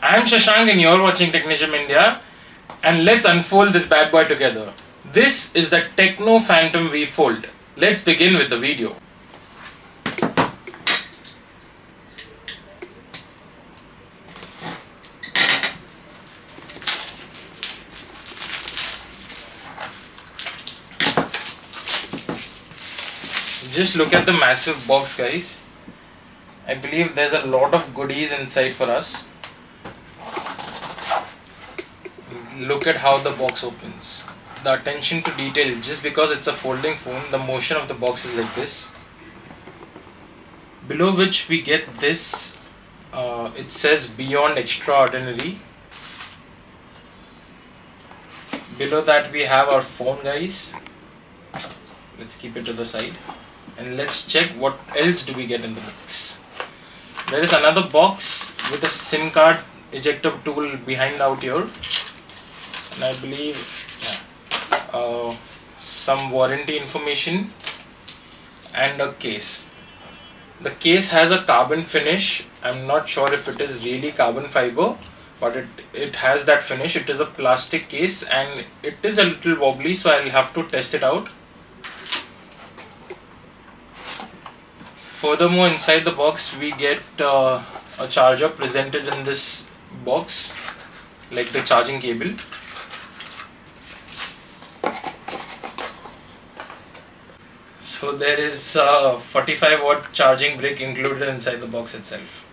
I am Shashank and you're watching Technism India, and let's unfold this bad boy together. This is the Techno V Fold. Let's begin with the video. Just look at the massive box, guys. I believe there's a lot of goodies inside for us. Look at how the box opens. The attention to detail, just because it's a folding phone, the motion of the box is like this. Below which we get this, it says Beyond Extraordinary. Below that we have our phone, guys. Let's keep it to the side. And let's check what else do we get in the box. There is another box with a SIM card ejector tool behind out here. And I believe some warranty information and a case. The case has a carbon finish. I'm not sure if it is really carbon fiber, but it has that finish. It is a plastic case and it is a little wobbly, so I'll have to test it out. Furthermore, inside the box we get a charger presented in this box, like the charging cable. So there is a 45 watt charging brick included inside the box itself.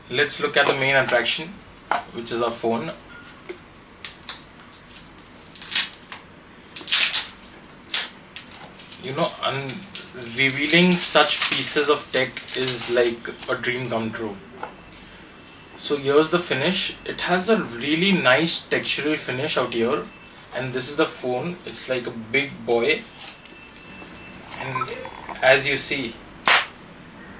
Let's look at the main attraction, which is our phone. You know, revealing such pieces of tech is like a dream come true. So here's the finish. It has a really nice textural finish out here, and this is the phone. It's like a big boy. And as you see,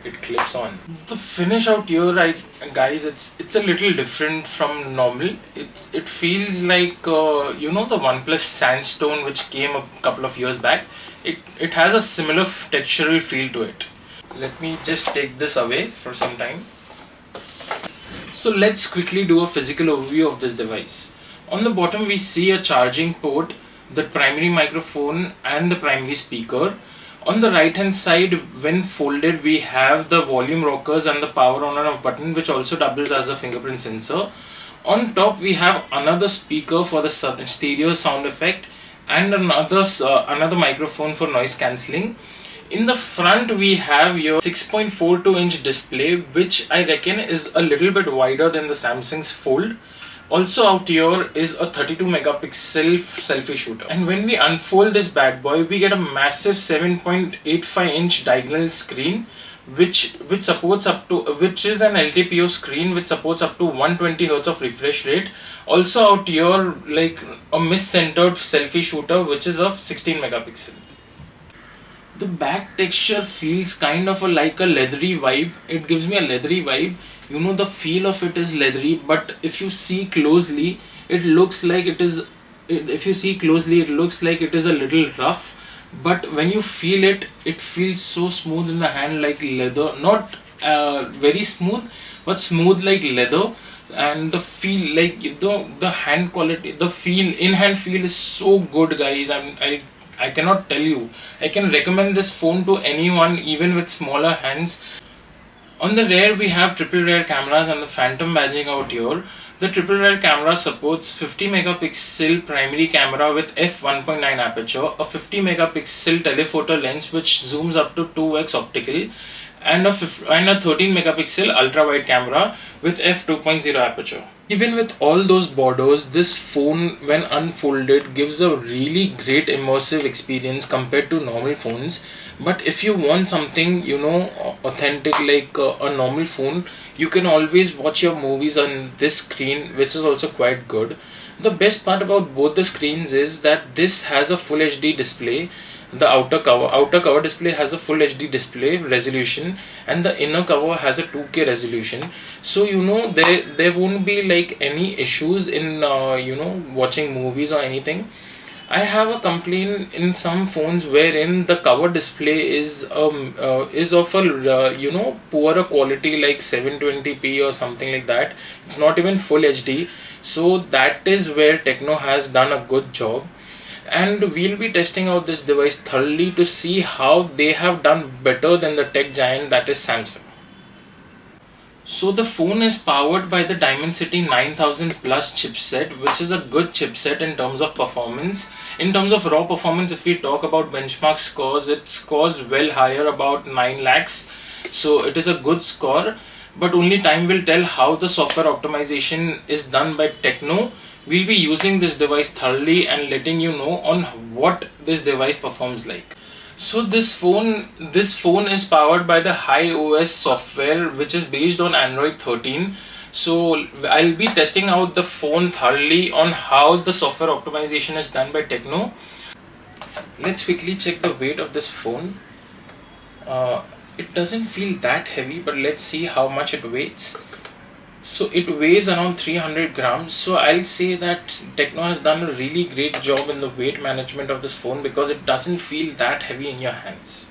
it clips on. The finish out here, guys, it's a little different from normal. It feels like you know, the OnePlus Sandstone which came a couple of years back. It has a similar textural feel to it. Let me just take this away for some time. So let's quickly do a physical overview of this device. On the bottom we see a charging port, the primary microphone and the primary speaker. On the right hand side, when folded, we have the volume rockers and the power on and off button, which also doubles as a fingerprint sensor. On top we have another speaker for the stereo sound effect and another microphone for noise cancelling. In the front we have your 6.42 inch display, which I reckon is a little bit wider than the Samsung's Fold. Also out here is a 32 megapixel selfie shooter. And when we unfold this bad boy, we get a massive 7.85 inch diagonal screen, which supports which is an LTPO screen which supports up to 120 Hz of refresh rate. Also out here, like a mis-centered selfie shooter, which is of 16 megapixel. The back texture feels kind of like a leathery vibe. It gives me a leathery vibe. You know, the feel of it is leathery, but if you see closely, it looks like it is. If you see closely, it looks like it is a little rough. But when you feel it, it feels so smooth in the hand, like leather. Not very smooth, but smooth like leather. And the feel, like the hand quality, the feel, in-hand feel is so good, guys. I cannot tell you. I can recommend this phone to anyone, even with smaller hands. On the rear we have triple rear cameras and the phantom badging out here. The triple rear camera supports 50 megapixel primary camera with f1.9 aperture, a 50 megapixel telephoto lens which zooms up to 2x optical, and a 13 megapixel ultra wide camera with f2.0 aperture. Even with all those borders, this phone when unfolded gives a really great immersive experience compared to normal phones. But if you want something, you know, authentic like a normal phone, you can always watch your movies on this screen, which is also quite good. The best part about both the screens is that this has a full HD display. The outer cover display has a full HD display resolution, and the inner cover has a 2K resolution. So you know, there won't be like any issues in you know, watching movies or anything. I have a complaint in some phones wherein the cover display is of a poorer quality, like 720p or something like that. It's not even full HD. So that is where Techno has done a good job, and we'll be testing out this device thoroughly to see how they have done better than the tech giant, that is Samsung. So the phone is powered by the Dimensity 9000 Plus chipset, which is a good chipset in terms of performance. In terms of raw performance, if we talk about benchmark scores, it scores well higher, about 9 lakhs. So it is a good score, but only time will tell how the software optimization is done by Techno. We'll be using this device thoroughly and letting you know on what this device performs like. So this phone is powered by the HiOS software, which is based on Android 13. So I'll be testing out the phone thoroughly on how the software optimization is done by Techno. Let's quickly check the weight of this phone. It doesn't feel that heavy, but let's see how much it weighs. So it weighs around 300 grams. So I'll say that Techno has done a really great job in the weight management of this phone, because it doesn't feel that heavy in your hands.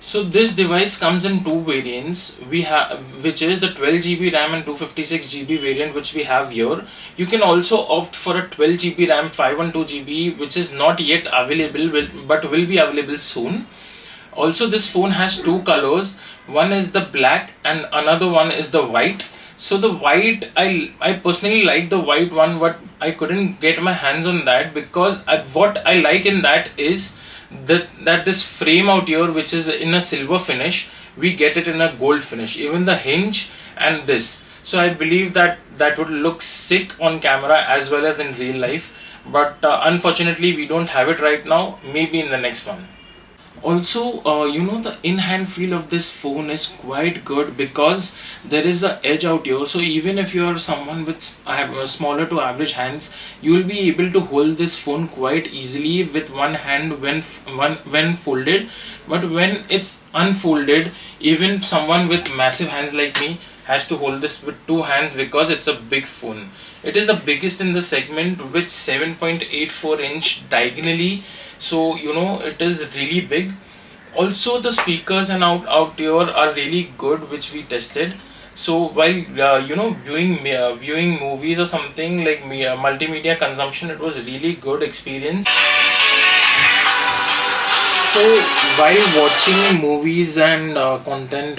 So this device comes in two variants, which is the 12GB RAM and 256GB variant, which we have here. You can also opt for a 12GB RAM 512GB, which is not yet available, but will be available soon. Also, this phone has two colors. One is the black and another one is the white. So the white, I personally like the white one, but I couldn't get my hands on that, because what I like in that is that this frame out here, which is in a silver finish, we get it in a gold finish. Even the hinge and this. So I believe that would look sick on camera as well as in real life. But unfortunately, we don't have it right now. Maybe in the next one. Also, the in-hand feel of this phone is quite good, because there is a edge out here. So even if you are someone with smaller to average hands, you will be able to hold this phone quite easily with one hand when folded. But when it's unfolded, even someone with massive hands like me has to hold this with two hands, because it's a big phone. It is the biggest in the segment with 7.84-inch diagonally. So it is really big. Also, the speakers and out here are really good, which we tested. So while viewing movies or something like multimedia consumption, it was really good experience. So while watching movies and content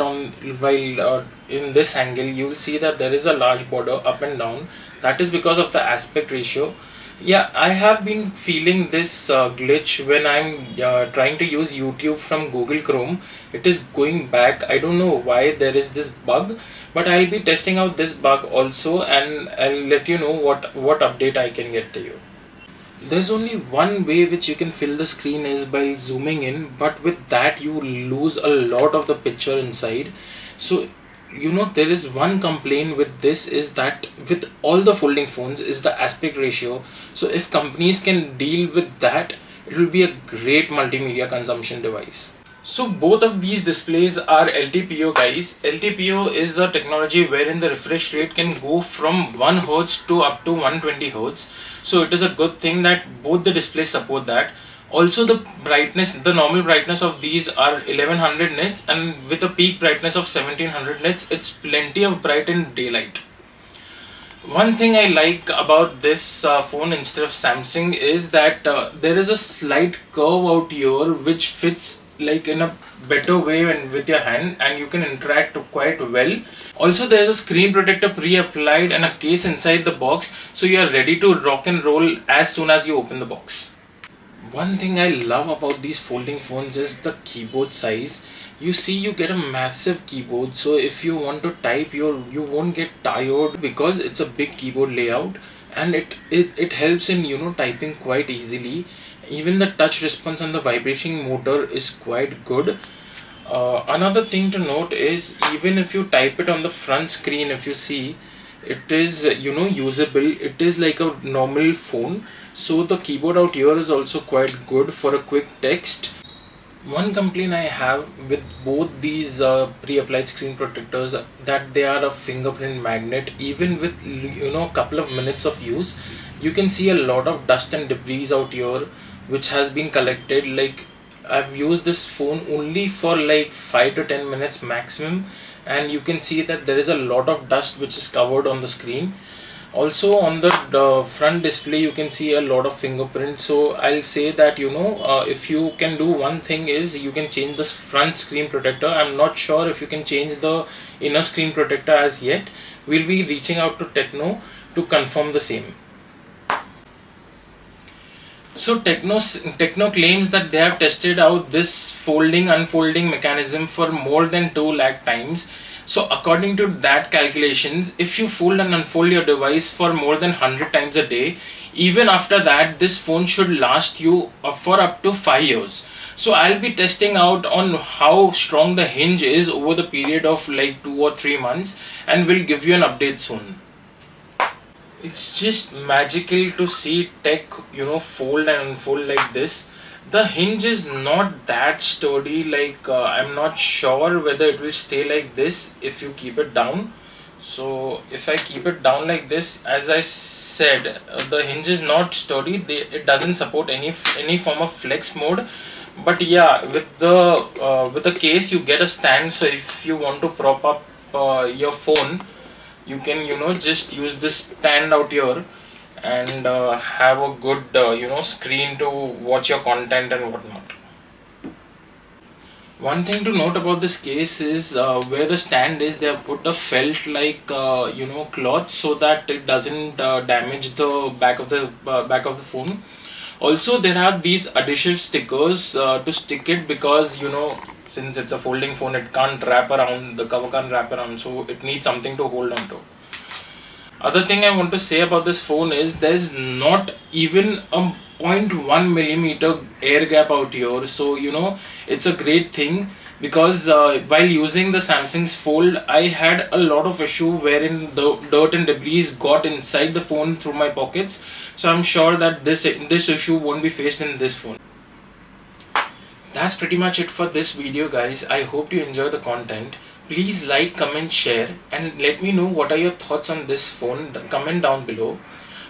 in this angle, you will see that there is a large border up and down. That is because of the aspect ratio. Yeah, I have been feeling this glitch when I'm trying to use YouTube from Google Chrome. It is going back. I don't know why there is this bug, but I'll be testing out this bug also, and I'll let you know what update I can get to you. There's only one way which you can fill the screen is by zooming in, but with that you lose a lot of the picture inside. So there is one complaint with this, is that with all the folding phones is the aspect ratio. So if companies can deal with that, it will be a great multimedia consumption device. So both of these displays are LTPO, guys. LTPO is a technology wherein the refresh rate can go from 1 Hz to up to 120 Hz. So it is a good thing that both the displays support that. Also, the normal brightness of these are 1100 nits, and with a peak brightness of 1700 nits, it's plenty of bright in daylight. One thing I like about this phone instead of Samsung is that there is a slight curve out here which fits like in a better way and with your hand, and you can interact quite well. Also, there's a screen protector pre-applied and a case inside the box, so you are ready to rock and roll as soon as you open the box. One thing I love about these folding phones is the keyboard size. You see, you get a massive keyboard, so if you want to type, you won't get tired, because it's a big keyboard layout, and it helps in typing quite easily. Even the touch response and the vibrating motor is quite good. Another thing to note is, even if you type it on the front screen, if you see, it is usable. It is like a normal phone. So the keyboard out here is also quite good for a quick text. One complaint I have with both these pre-applied screen protectors, that they are a fingerprint magnet. Even with couple of minutes of use, you can see a lot of dust and debris out here which has been collected. Like, I've used this phone only for like 5 to 10 minutes maximum, and you can see that there is a lot of dust which is covered on the screen. Also on the front display you can see a lot of fingerprints. So I'll say that if you can do one thing, is you can change this front screen protector. I'm not sure if you can change the inner screen protector as yet. We'll be reaching out to Techno to confirm the same. So Techno claims that they have tested out this folding unfolding mechanism for more than 2 lakh times. So according to that calculations, if you fold and unfold your device for more than 100 times a day, even after that, this phone should last you for up to 5 years. So I'll be testing out on how strong the hinge is over the period of like 2 or 3 months, and we'll give you an update soon. It's just magical to see tech, fold and unfold like this. The hinge is not that sturdy. Like, I'm not sure whether it will stay like this if you keep it down. So if I keep it down like this, as I said, the hinge is not sturdy. It doesn't support any form of flex mode. But yeah, with the case you get a stand. So if you want to prop up your phone, you can just use this stand out here and have a good screen to watch your content and whatnot. One thing to note about this case is where the stand is, they have put a felt like cloth so that it doesn't damage the back of the phone. Also, there are these adhesive stickers to stick it, because since it's a folding phone, it can't wrap around, the cover can't wrap around, so it needs something to hold on to. Other thing I want to say about this phone is there's not even a 0.1 millimeter air gap out here. So it's a great thing, because while using the Samsung's Fold, I had a lot of issue wherein the dirt and debris got inside the phone through my pockets. So I'm sure that this issue won't be faced in this phone. That's pretty much it for this video, guys. I hope you enjoy the content. Please like, comment, share, and let me know what are your thoughts on this phone. Comment down below.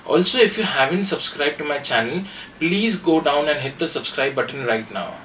Also, if you haven't subscribed to my channel, please go down and hit the subscribe button right now.